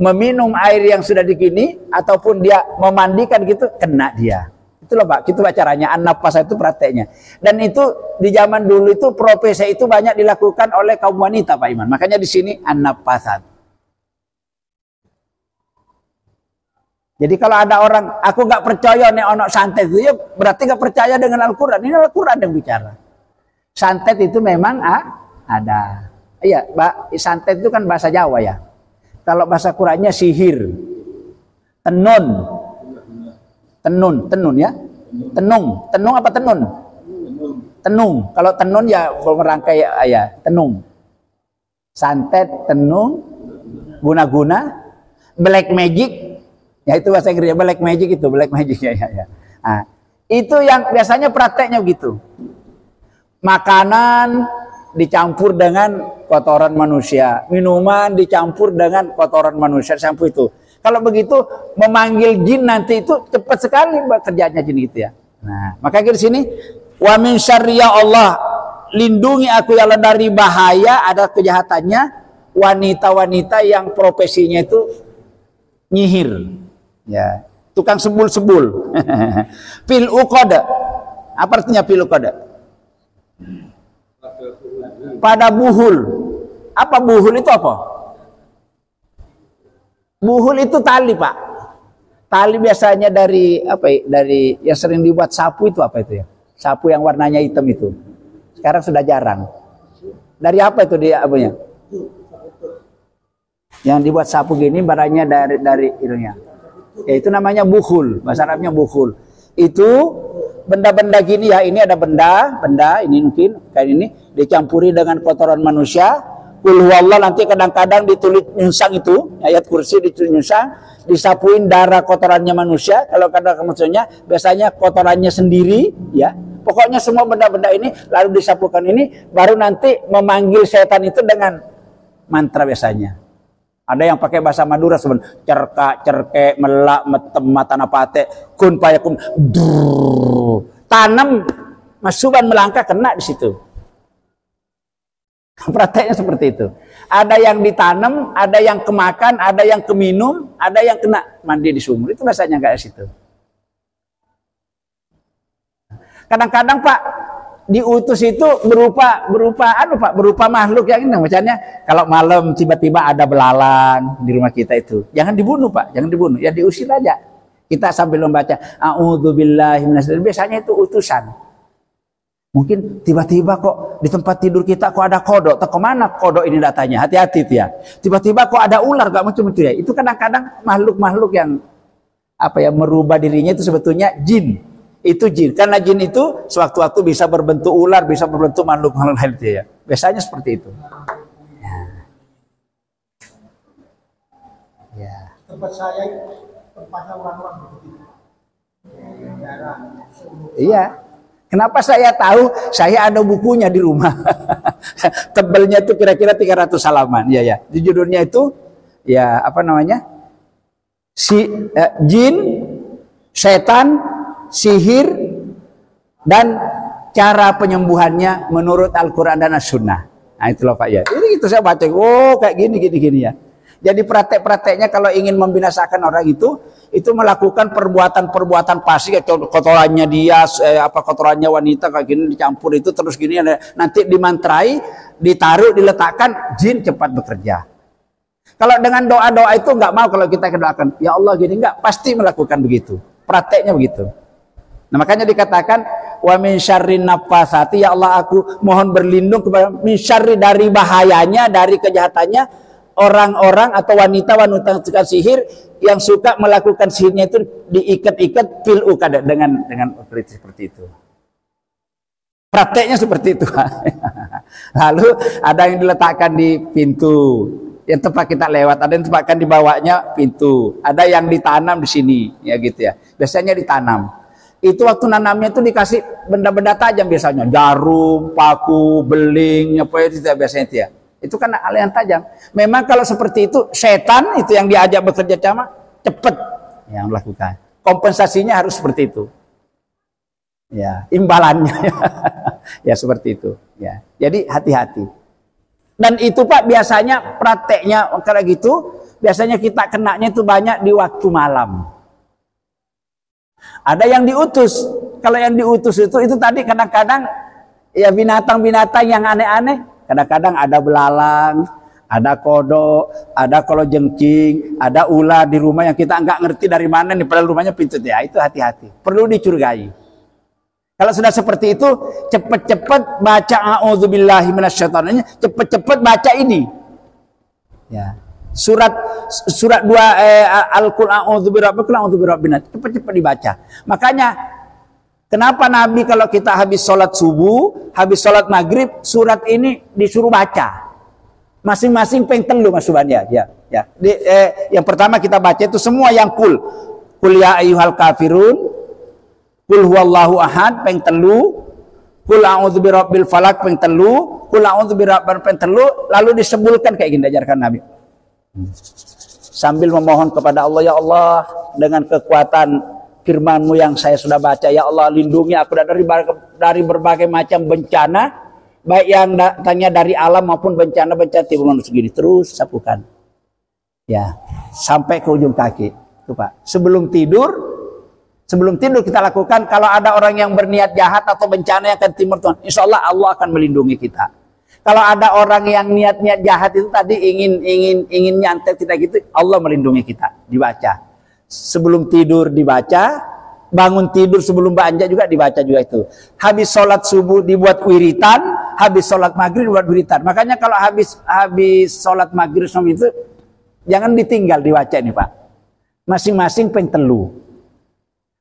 meminum air yang sudah dikini, ataupun dia memandikan gitu, kena dia. Itulah Pak, itu caranya an-naffatsah itu prakteknya. Dan itu di zaman dulu itu profesi itu banyak dilakukan oleh kaum wanita Pak Iman. Makanya di sini an-naffatsat. Jadi kalau ada orang, aku nggak percaya nih ono santet itu, ya berarti nggak percaya dengan Al-Quran. Ini Al-Quran yang bicara. Santet itu memang ada. Iya, santet itu kan bahasa Jawa ya. Kalau bahasa Qurannya sihir, tenun ya. Tenung apa tenun? Tenung. Kalau tenun ya merangkai ya, tenung. Santet, tenung, guna-guna, black magic. Ya itu bahasa Inggrisnya black magic itu, black magic ya. Nah, itu yang biasanya prakteknya begitu. Makanan dicampur dengan kotoran manusia, minuman dicampur dengan kotoran manusia, campur itu. Kalau begitu memanggil jin nanti itu cepat sekali kerjanya jin gitu ya. Nah, maka di sini wa min syarri ya Allah, lindungi aku ya Allah dari bahaya, ada kejahatannya wanita-wanita yang profesinya itu nyihir. Ya, tukang sebul-sebul. Fil uqad. Apa artinya fil uqad? Pada buhul. Apa buhul itu apa? Buhul itu tali, Pak. Tali biasanya dari apa ya? Dari yang sering dibuat sapu itu apa itu ya? Sapu yang warnanya hitam itu. Sekarang sudah jarang. Dari apa itu dia apanya? Yang dibuat sapu gini barangnya dari itunya. Ya, itu namanya buhul, bahasa Arabnya buhul. Itu benda-benda gini ya, ini ada benda ini mungkin kayak ini dicampuri dengan kotoran manusia, Kul huwallah nanti kadang-kadang ditulis nyungsang itu, ayat kursi ditulis nyungsang, disapuin darah kotorannya manusia. Kalau kadang maksudnya biasanya kotorannya sendiri, ya. Pokoknya semua benda-benda ini lalu disapukan ini, baru nanti memanggil setan itu dengan mantra biasanya. Ada yang pakai bahasa Madura sebenarnya, cerka, cerke, melak, metem, matanapate, kun payakun, tanam masuban melangkah kena di situ. Prakteknya seperti itu. Ada yang ditanam, ada yang kemakan, ada yang keminum, ada yang kena mandi di sumur. Itu biasanya kayak situ. Kadang-kadang Pak diutus itu berupa makhluk yang ini. Misalnya kalau malam tiba-tiba ada belalang di rumah kita itu, jangan dibunuh Pak, jangan dibunuh. Ya diusir aja. Kita sambil membaca a'udzubillahi minasyaitonir. Biasanya itu utusan. Mungkin tiba-tiba kok di tempat tidur kita kok ada kodok. Tak kemana kodok ini datanya? Hati-hati ya. Tiba-tiba kok ada ular gak macam itu ya. Itu kadang-kadang makhluk-makhluk yang merubah dirinya itu sebetulnya jin. Itu jin. Karena jin itu sewaktu-waktu bisa berbentuk ular, bisa berbentuk makhluk-makhluk lain itu ya. Biasanya seperti itu. Ya. Tempat saya tempatnya orang-orang begitu. Iya. Kenapa saya tahu? Saya ada bukunya di rumah. Tebelnya itu kira-kira 300 halaman. Ya ya. Di judulnya itu ya jin, setan, sihir, dan cara penyembuhannya menurut Al-Quran dan As-Sunnah. Nah itu loh Pak ya. Ini itu saya baca. Oh kayak gini ya. Jadi praktek-prakteknya kalau ingin membinasakan orang itu melakukan perbuatan-perbuatan pasti, kotorannya dia, kotorannya wanita kayak gini dicampur itu terus gini, nanti dimantrai, ditaruh, diletakkan, jin cepat bekerja. Kalau dengan doa-doa itu nggak mau kalau kita doakan, ya Allah gini nggak, pasti melakukan begitu. Prakteknya begitu. Nah makanya dikatakan wa min syarrin nafasati, ya Allah aku mohon berlindung kepada min syarri, dari bahayanya, dari kejahatannya orang-orang atau wanita-wanita suka sihir yang suka melakukan sihirnya itu diikat-ikat fil ukada dengan seperti itu. Prakteknya seperti itu. Lalu ada yang diletakkan di pintu yang tempat kita lewat, ada yang ditempatkan di bawahnya pintu, ada yang ditanam di sini ya gitu ya. Biasanya ditanam. Itu waktu nanamnya itu dikasih benda-benda tajam biasanya, jarum, paku, beling, apa itu biasanya itu ya. Itu kan hal yang tajam. Memang kalau seperti itu setan itu yang diajak bekerja sama cepat yang melakukan. Kompensasinya harus seperti itu. Ya, imbalannya ya seperti itu. Ya, jadi hati-hati. Dan itu Pak biasanya prakteknya kalau gitu, biasanya kita kenanya itu banyak di waktu malam. Ada yang diutus. Kalau yang diutus itu tadi kadang-kadang ya binatang-binatang yang aneh-aneh. Kadang-kadang ada belalang, ada kodok, ada kalajengking, ada ular di rumah yang kita nggak ngerti dari mana nih, padahal rumahnya pintu ya. Itu hati-hati, perlu dicurigai. Kalau sudah seperti itu, cepat-cepat baca a'udzubillahi minasyaitonir, cepat-cepat baca ini. Ya. Surat 2 Al-Qur'an a'udzubirabbil cepat-cepat dibaca. Makanya kenapa Nabi kalau kita habis sholat subuh, habis sholat maghrib, surat ini disuruh baca. Masing-masing peng telu masukannya. Ya. Yang pertama kita baca itu semua yang kul ya ayyuhal kafirun, kul huwallahu ahad peng telu, kul a'udzu birabbil falaq peng telu, kul a'udzu birabbin peng telu, lalu disebutkan kayak gini diajarkan Nabi. Sambil memohon kepada Allah, ya Allah dengan kekuatan firman-Mu yang saya sudah baca, ya Allah lindungi aku dari berbagai macam bencana, baik yang datangnya dari alam maupun bencana-bencana tiba manusia segini. Terus sapukan ya sampai ke ujung kaki itu Pak. Sebelum tidur kita lakukan. Kalau ada orang yang berniat jahat atau bencana yang akan timur Tuhan, insya Allah akan melindungi kita. Kalau ada orang yang niat jahat itu tadi ingin nyantet tidak gitu, Allah melindungi kita. Dibaca sebelum tidur, dibaca bangun tidur sebelum beranjak juga dibaca juga itu. Habis sholat subuh dibuat wiritan, habis sholat maghrib dibuat wiritan. Makanya kalau habis sholat maghrib itu jangan ditinggal dibaca ini Pak. Masing-masing pentelu.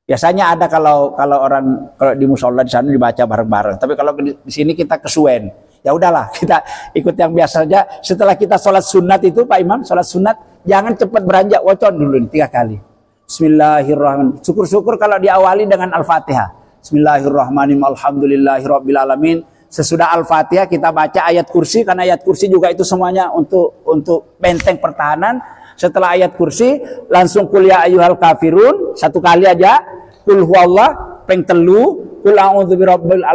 Biasanya ada kalau orang di musola di sana dibaca bareng-bareng. Tapi kalau di sini kita kesuwen. Ya udahlah, kita ikut yang biasa saja. Setelah kita sholat sunat itu, Pak Imam, sholat sunat, jangan cepat beranjak wocon dulu 3 kali. Bismillahirrahmanirrahim. Syukur-syukur kalau diawali dengan Al-Fatihah. Bismillahirrahmanirrahim. Alhamdulillahirrabbilalamin. Sesudah Al-Fatihah kita baca ayat kursi, karena ayat kursi juga itu semuanya untuk benteng pertahanan. Setelah ayat kursi langsung kul ya ayyuhal kafirun 1 kali aja. Kul huwallah peng telu, kul a'udzu birabbil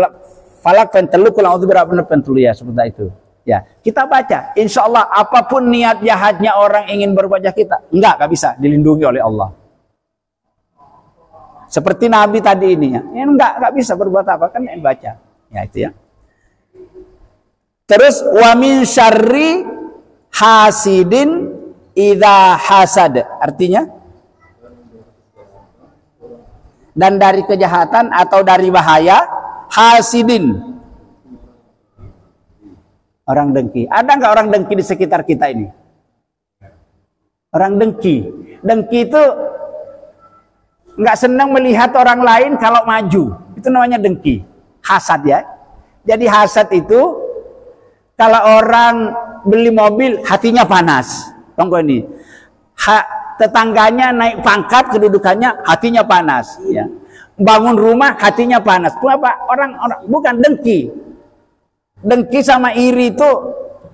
falak peng telu, kul a'udzu birabbin peng telu, ya seperti itu. Ya, kita baca. Insya Allah apapun niat jahatnya orang ingin berbuat jahat kita, enggak bisa dilindungi oleh Allah. Seperti Nabi tadi ini ya, enggak bisa berbuat apa kan baca. Ya itu ya. Terus wa min syarri hasidin idza hasad, artinya dan dari kejahatan atau dari bahaya hasidin, orang dengki. Ada nggak orang dengki di sekitar kita ini? Orang dengki itu nggak senang melihat orang lain kalau maju, itu namanya dengki, hasad ya. Jadi hasad itu kalau orang beli mobil hatinya panas, tonggo ini. Tetangganya naik pangkat kedudukannya hatinya panas, ya. Bangun rumah hatinya panas. Apa? Orang bukan dengki. Dengki sama iri itu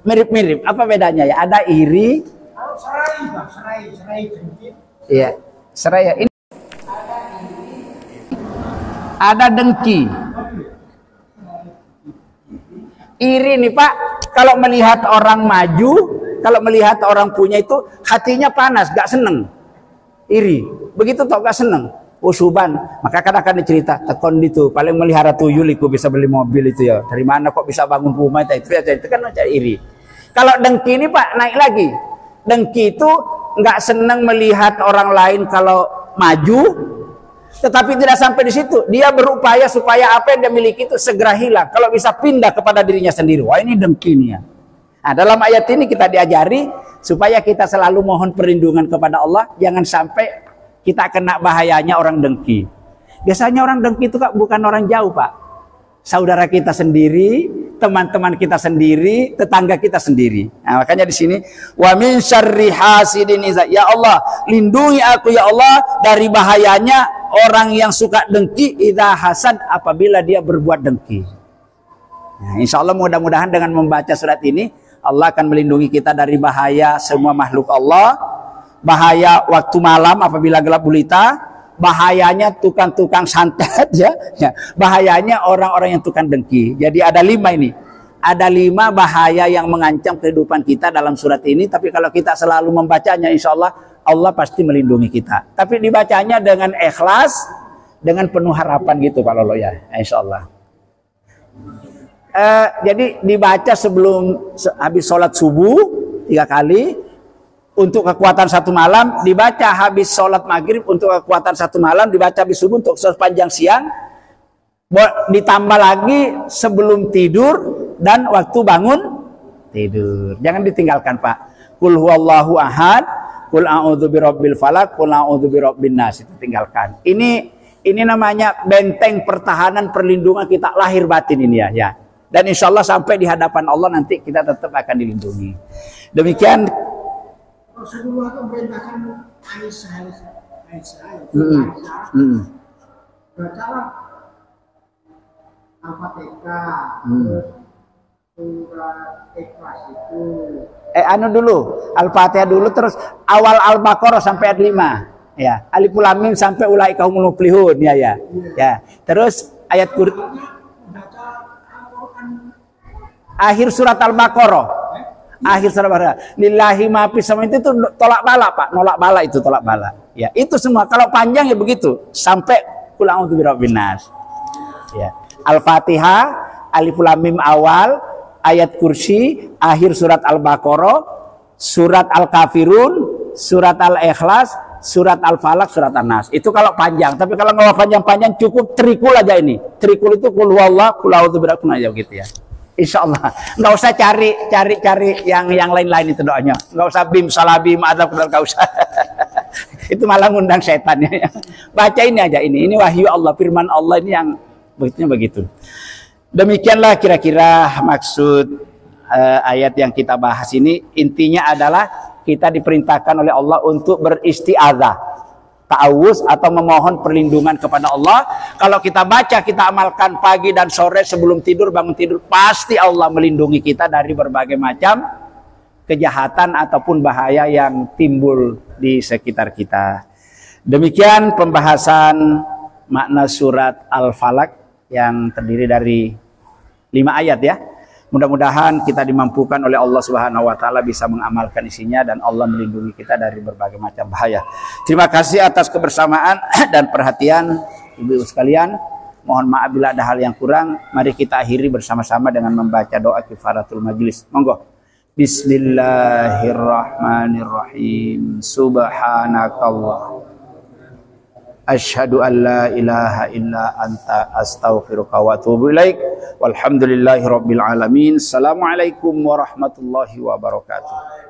mirip-mirip. Apa bedanya ya? Ada iri. Serai dengki. Iya, serai. Ini ada dengki. Iri nih Pak, kalau melihat orang maju, kalau melihat orang punya itu hatinya panas, gak seneng. Iri, begitu toh gak seneng. Usuban, maka kadang-kadang dicerita, tekon itu paling melihara tuyul itu bisa beli mobil itu ya. Dari mana kok bisa bangun rumah itu kan macam iri. Kalau dengki ini Pak naik lagi. Dengki itu gak seneng melihat orang lain kalau maju. Tetapi tidak sampai di situ. Dia berupaya supaya apa yang dia miliki itu segera hilang. Kalau bisa pindah kepada dirinya sendiri. Wah ini dengki nih ya. Nah, dalam ayat ini kita diajari supaya kita selalu mohon perlindungan kepada Allah. Jangan sampai kita kena bahayanya orang dengki. Biasanya orang dengki itu Kak, bukan orang jauh Pak. Saudara kita sendiri, teman-teman kita sendiri, tetangga kita sendiri. Nah, makanya di sini wa min syarri hasidin iza. Ya Allah, lindungi aku ya Allah dari bahayanya orang yang suka dengki idza hasad, apabila dia berbuat dengki. Nah, insya Allah mudah-mudahan dengan membaca surat ini Allah akan melindungi kita dari bahaya semua makhluk Allah, bahaya waktu malam apabila gelap gulita, bahayanya tukang-tukang santet ya, bahayanya orang-orang yang tukang dengki. Jadi ada 5 ini. Ada 5 bahaya yang mengancam kehidupan kita dalam surat ini. Tapi kalau kita selalu membacanya, insya Allah Allah pasti melindungi kita. Tapi dibacanya dengan ikhlas, dengan penuh harapan gitu Pak Lolo ya, insya Allah. Jadi dibaca sebelum habis sholat subuh 3 kali. Untuk kekuatan 1 malam, dibaca habis sholat maghrib untuk kekuatan 1 malam, dibaca habis subuh untuk sepanjang siang, ditambah lagi sebelum tidur dan waktu bangun tidur. Jangan ditinggalkan Pak. Kul huwallahu ahad, kul a'udzu birabbil falaq, kul a'udzu birabbin nas, itu tinggalkan. Ini namanya benteng pertahanan perlindungan kita lahir batin ini ya. Dan insya Allah sampai di hadapan Allah nanti kita tetap akan dilindungi. Demikian. Rasulullah itu memerintahkan Aisyah bacalah Al-Fatihah, surat Ikhlas itu. Dulu Al-Fatihah dulu, terus awal Al-Baqarah sampai ayat 5. Ya, Alif Lam Mim sampai ulaika humul muflihun ya. Terus ayat akhir surat Al-Baqarah. Akhir surat Al-Baqarah. Lillahi ma fis samawati itu tolak bala Pak, nolak bala itu tolak bala. Ya, itu semua. Kalau panjang ya begitu sampai qul a'udzu birabbin nas. Ya. Al-Fatihah, Alif Lam Mim awal, ayat kursi, akhir surat Al-Baqarah, surat Al-Kafirun, surat Al-Ikhlas, surat Al-Falaq, surat An-Nas. Itu kalau panjang. Tapi kalau nggak panjang-panjang cukup trikul aja ini. Trikul itu qul huwallahu, qul a'udzu birabbin nas gitu ya. Insya Allah, nggak usah cari yang lain-lain itu doanya, nggak usah bim salabim atau nggak usah. Itu malah ngundang setan ya. Baca ini aja, ini wahyu Allah, firman Allah ini yang begitu. Demikianlah kira-kira maksud ayat yang kita bahas ini. Intinya adalah kita diperintahkan oleh Allah untuk beristi'adzah, ta'awuz atau memohon perlindungan kepada Allah. Kalau kita baca, kita amalkan pagi dan sore sebelum tidur, bangun tidur, pasti Allah melindungi kita dari berbagai macam kejahatan ataupun bahaya yang timbul di sekitar kita. Demikian pembahasan makna surat Al-Falaq yang terdiri dari 5 ayat ya. Mudah-mudahan kita dimampukan oleh Allah Subhanahu wa taala bisa mengamalkan isinya dan Allah melindungi kita dari berbagai macam bahaya. Terima kasih atas kebersamaan dan perhatian Ibu-ibu sekalian. Mohon maaf bila ada hal yang kurang. Mari kita akhiri bersama-sama dengan membaca doa kifaratul majlis. Monggo. Bismillahirrahmanirrahim. Subhanakallah. Asyhadu an la ilaha illa anta astaghfiruka wa atubu ilaik. Walhamdulillahi rabbil alamin. Assalamualaikum warahmatullahi wabarakatuh.